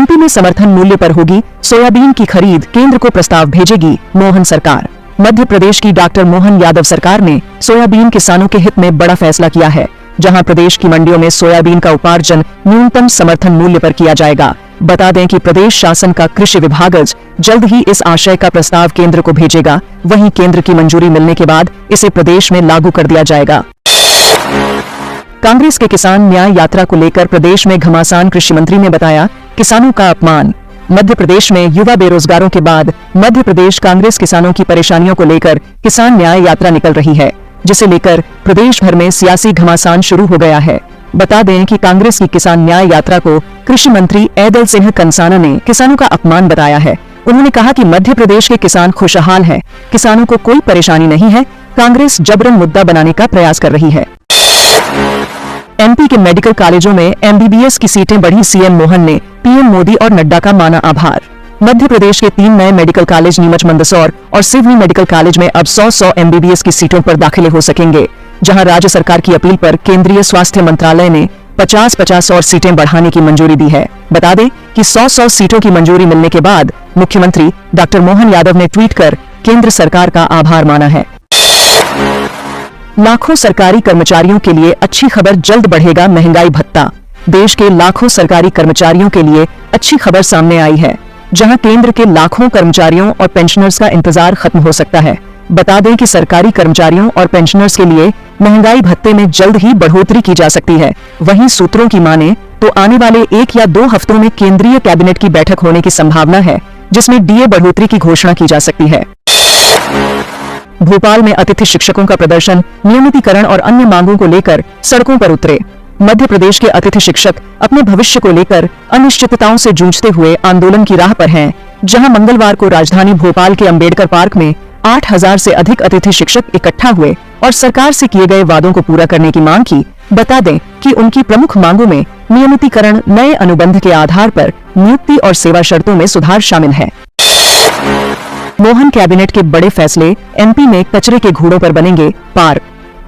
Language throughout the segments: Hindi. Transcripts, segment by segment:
एमपी में समर्थन मूल्य पर होगी सोयाबीन की खरीद, केंद्र को प्रस्ताव भेजेगी मोहन सरकार। मध्य प्रदेश की डॉक्टर मोहन यादव सरकार ने सोयाबीन किसानों के हित में बड़ा फैसला किया है, जहां प्रदेश की मंडियों में सोयाबीन का उपार्जन न्यूनतम समर्थन मूल्य पर किया जाएगा। बता दें कि प्रदेश शासन का कृषि विभाग जल्द ही इस आशय का प्रस्ताव केंद्र को भेजेगा। वहीं केंद्र की मंजूरी मिलने के बाद इसे प्रदेश में लागू कर दिया जाएगा। कांग्रेस के किसान न्याय यात्रा को लेकर प्रदेश में घमासान, कृषि मंत्री ने बताया किसानों का अपमान। मध्य प्रदेश में युवा बेरोजगारों के बाद मध्य प्रदेश कांग्रेस किसानों की परेशानियों को लेकर किसान न्याय यात्रा निकल रही है, जिसे लेकर प्रदेश भर में सियासी घमासान शुरू हो गया है। बता दें कि कांग्रेस की किसान न्याय यात्रा को कृषि मंत्री ऐदल सिंह कंसाना ने किसानों का अपमान बताया है। उन्होंने कहा कि मध्य प्रदेश के किसान खुशहाल हैं, किसानों को कोई परेशानी नहीं है, कांग्रेस जबरन मुद्दा बनाने का प्रयास कर रही है। एमपी के मेडिकल कॉलेजों में एमबीबीएस की सीटें बढ़ी, सीएम मोहन ने पीएम मोदी और नड्डा का माना आभार। मध्य प्रदेश के 3 नए मेडिकल कॉलेज नीमच, मंदसौर और सिवनी मेडिकल कॉलेज में अब 100 एमबीबीएस की सीटों पर दाखिले हो सकेंगे, जहां राज्य सरकार की अपील पर केंद्रीय स्वास्थ्य मंत्रालय ने 50-50 और सीटें बढ़ाने की मंजूरी दी है। बता दें कि 100 सीटों की मंजूरी मिलने के बाद मुख्यमंत्री डॉक्टर मोहन यादव ने ट्वीट कर केंद्र सरकार का आभार माना है। लाखों सरकारी कर्मचारियों के लिए अच्छी खबर, जल्द बढ़ेगा महंगाई भत्ता। देश के लाखों सरकारी कर्मचारियों के लिए अच्छी खबर सामने आई है, जहां केंद्र के लाखों कर्मचारियों और पेंशनर्स का इंतजार खत्म हो सकता है। बता दें कि सरकारी कर्मचारियों और पेंशनर्स के लिए महंगाई भत्ते में जल्द ही बढ़ोतरी की जा सकती है। वहीं सूत्रों की माने तो आने वाले 1 या 2 हफ्तों में केंद्रीय कैबिनेट की बैठक होने की संभावना है, जिसमें डीए बढ़ोतरी की घोषणा की जा सकती है। भोपाल में अतिथि शिक्षकों का प्रदर्शन, नियमितीकरण और अन्य मांगों को लेकर सड़कों पर उतरे। मध्य प्रदेश के अतिथि शिक्षक अपने भविष्य को लेकर अनिश्चितताओं से जूझते हुए आंदोलन की राह पर हैं, जहां मंगलवार को राजधानी भोपाल के अंबेडकर पार्क में 8000 से अधिक अतिथि शिक्षक इकट्ठा हुए और सरकार से किए गए वादों को पूरा करने की मांग की। बता दें कि उनकी प्रमुख मांगों में नियमितीकरण, नए अनुबंध के आधार पर नियुक्ति और सेवा शर्तों में सुधार शामिल है। मोहन कैबिनेट के बड़े फैसले, एमपी में कचरे के घूड़ों पर बनेंगे पार्क।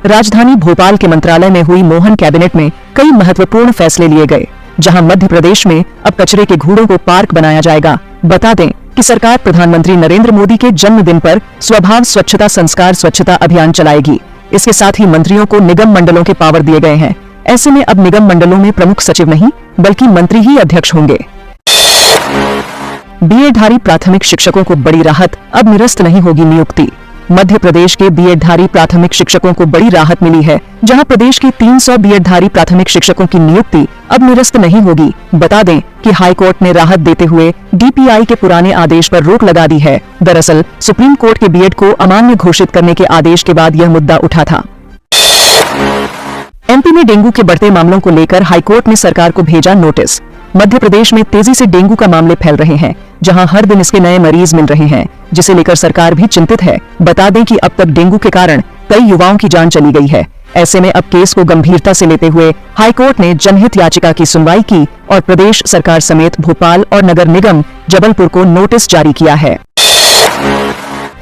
राजधानी भोपाल के मंत्रालय में हुई मोहन कैबिनेट में कई महत्वपूर्ण फैसले लिए गए, जहां मध्य प्रदेश में अब कचरे के घूड़ों को पार्क बनाया जाएगा। बता दें कि सरकार प्रधानमंत्री नरेंद्र मोदी के जन्मदिन पर स्वभाव स्वच्छता संस्कार स्वच्छता अभियान चलाएगी। इसके साथ ही मंत्रियों को निगम मंडलों के पावर दिए गए हैं। ऐसे में अब निगम मंडलों में प्रमुख सचिव नहीं बल्कि मंत्री ही अध्यक्ष होंगे। बीएडधारी प्राथमिक शिक्षकों को बड़ी राहत, अब निरस्त नहीं होगी नियुक्ति। मध्य प्रदेश के बीएडधारी प्राथमिक शिक्षकों को बड़ी राहत मिली है, जहां प्रदेश के 300 बीएडधारी प्राथमिक शिक्षकों की नियुक्ति अब निरस्त नहीं होगी। बता दें कि हाई कोर्ट ने राहत देते हुए डीपीआई के पुराने आदेश पर रोक लगा दी है। दरअसल सुप्रीम कोर्ट के बीएड को अमान्य घोषित करने के आदेश के बाद यह मुद्दा उठा था। एमपी में डेंगू के बढ़ते मामलों को लेकर हाईकोर्ट ने सरकार को भेजा नोटिस। मध्य प्रदेश में तेजी से डेंगू का मामले फैल रहे हैं, जहां हर दिन इसके नए मरीज मिल रहे हैं, जिसे लेकर सरकार भी चिंतित है। बता दें कि अब तक डेंगू के कारण कई युवाओं की जान चली गई है। ऐसे में अब केस को गंभीरता से लेते हुए हाईकोर्ट ने जनहित याचिका की सुनवाई की और प्रदेश सरकार समेत भोपाल और नगर निगम जबलपुर को नोटिस जारी किया है।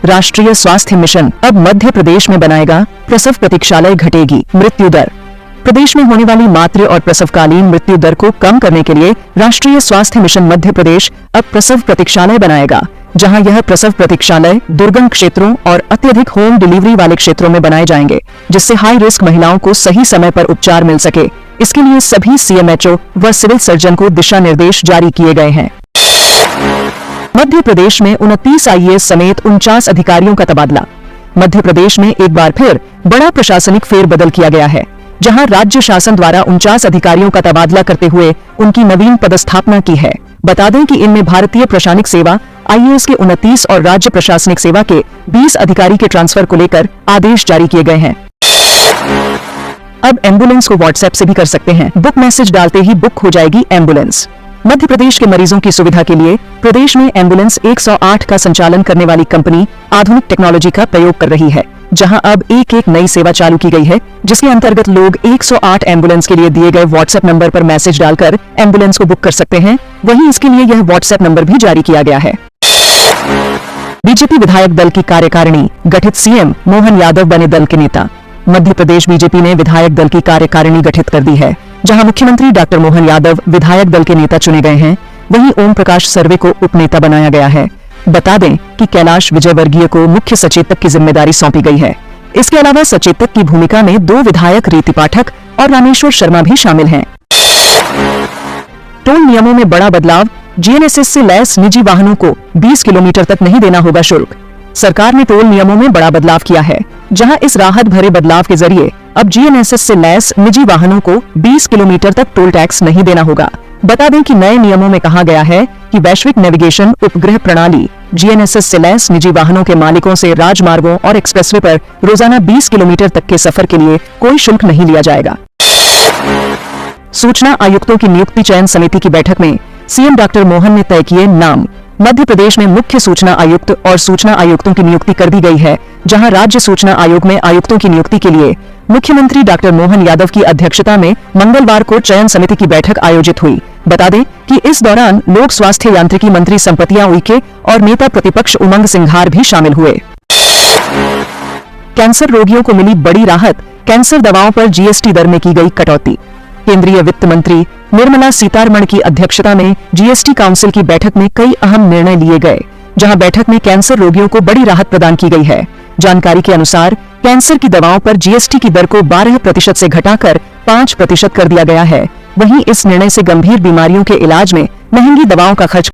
राष्ट्रीय स्वास्थ्य मिशन अब मध्य प्रदेश में बनाएगा प्रसव प्रतीक्षालय, घटेगी मृत्यु दर। प्रदेश में होने वाली मातृ और प्रसवकालीन मृत्यु दर को कम करने के लिए राष्ट्रीय स्वास्थ्य मिशन मध्य प्रदेश अब प्रसव प्रतीक्षालय बनाएगा, जहां यह प्रसव प्रतीक्षालय दुर्गम क्षेत्रों और अत्यधिक होम डिलीवरी वाले क्षेत्रों में बनाए जाएंगे, जिससे हाई रिस्क महिलाओं को सही समय पर उपचार मिल सके। इसके लिए सभी सीएमएचओ व सिविल सर्जन को दिशा निर्देश जारी किए गए हैं। मध्य प्रदेश में 29 आईएएस समेत 49 अधिकारियों का तबादला। मध्य प्रदेश में एक बार फिर बड़ा प्रशासनिक फेरबदल किया गया है, जहां राज्य शासन द्वारा 49 अधिकारियों का तबादला करते हुए उनकी नवीन पदस्थापना की है। बता दें कि इनमें भारतीय प्रशासनिक सेवा आईएएस के 29 और राज्य प्रशासनिक सेवा के 20 अधिकारी के ट्रांसफर को लेकर आदेश जारी किए गए हैं। अब एम्बुलेंस को व्हाट्सएप से भी कर सकते हैं। बुक मैसेज डालते ही बुक हो जाएगी एम्बुलेंस। मध्य प्रदेश के मरीजों की सुविधा के लिए प्रदेश में एम्बुलेंस 108 का संचालन करने वाली कंपनी आधुनिक टेक्नोलॉजी का प्रयोग कर रही है, जहां अब एक नई सेवा चालू की गई है, जिसके अंतर्गत लोग 108 एम्बुलेंस के लिए दिए गए व्हाट्सएप नंबर पर मैसेज डालकर एम्बुलेंस को बुक कर सकते हैं। वहीं इसके लिए यह व्हाट्सएप नंबर भी जारी किया गया है। बीजेपी विधायक दल की कार्यकारिणी गठित, सीएम मोहन यादव बने दल के नेता। मध्य प्रदेश बीजेपी ने विधायक दल की कार्यकारिणी गठित कर दी है, जहां मुख्यमंत्री डॉक्टर मोहन यादव विधायक दल के नेता चुने गए हैं। वहीं ओम प्रकाश सर्वे को उपनेता बनाया गया है। बता दें कि कैलाश विजयवर्गीय को मुख्य सचेतक की जिम्मेदारी सौंपी गई है। इसके अलावा सचेतक की भूमिका में 2 विधायक रीति पाठक और रामेश्वर शर्मा भी शामिल हैं। टोल नियमों में बड़ा बदलाव, जीएनएसएस से लैस निजी वाहनों को 20 किलोमीटर तक नहीं देना होगा शुल्क। सरकार ने टोल नियमों में बड़ा बदलाव किया है, जहां इस राहत भरे बदलाव के जरिए अब जीएनएसएस से लैस निजी वाहनों को 20 किलोमीटर तक टोल टैक्स नहीं देना होगा। बता दें कि नए नियमों में कहा गया है कि वैश्विक नेविगेशन उपग्रह प्रणाली जीएनएसएस से लैस निजी वाहनों के मालिकों से राजमार्गों और एक्सप्रेसवे पर रोजाना 20 किलोमीटर तक के सफर के लिए कोई शुल्क नहीं लिया जाएगा। सूचना आयुक्तों की नियुक्ति चयन समिति की बैठक में सीएम डॉक्टर मोहन ने तय किए नाम। मध्य प्रदेश में मुख्य सूचना आयुक्त और सूचना आयुक्तों की नियुक्ति कर दी गई है, जहां राज्य सूचना आयोग में आयुक्तों की नियुक्ति के लिए मुख्यमंत्री डॉक्टर मोहन यादव की अध्यक्षता में मंगलवार को चयन समिति की बैठक आयोजित हुई। बता दें कि इस दौरान लोक स्वास्थ्य यांत्रिकी मंत्री संपतिया उइके और नेता प्रतिपक्ष उमंग सिंघार भी शामिल हुए। कैंसर रोगियों को मिली बड़ी राहत, कैंसर दवाओं पर जीएसटी दर में की गई कटौती। केंद्रीय वित्त मंत्री निर्मला सीतारमण की अध्यक्षता में जीएसटी काउंसिल की बैठक में कई अहम निर्णय लिए गए, जहां बैठक में कैंसर रोगियों को बड़ी राहत प्रदान की गई है। जानकारी के अनुसार कैंसर की दवाओं पर जीएसटी की दर को 12% से घटाकर 5% कर दिया गया है। वहीं इस निर्णय से गंभीर बीमारियों के इलाज में महंगी दवाओं का खर्च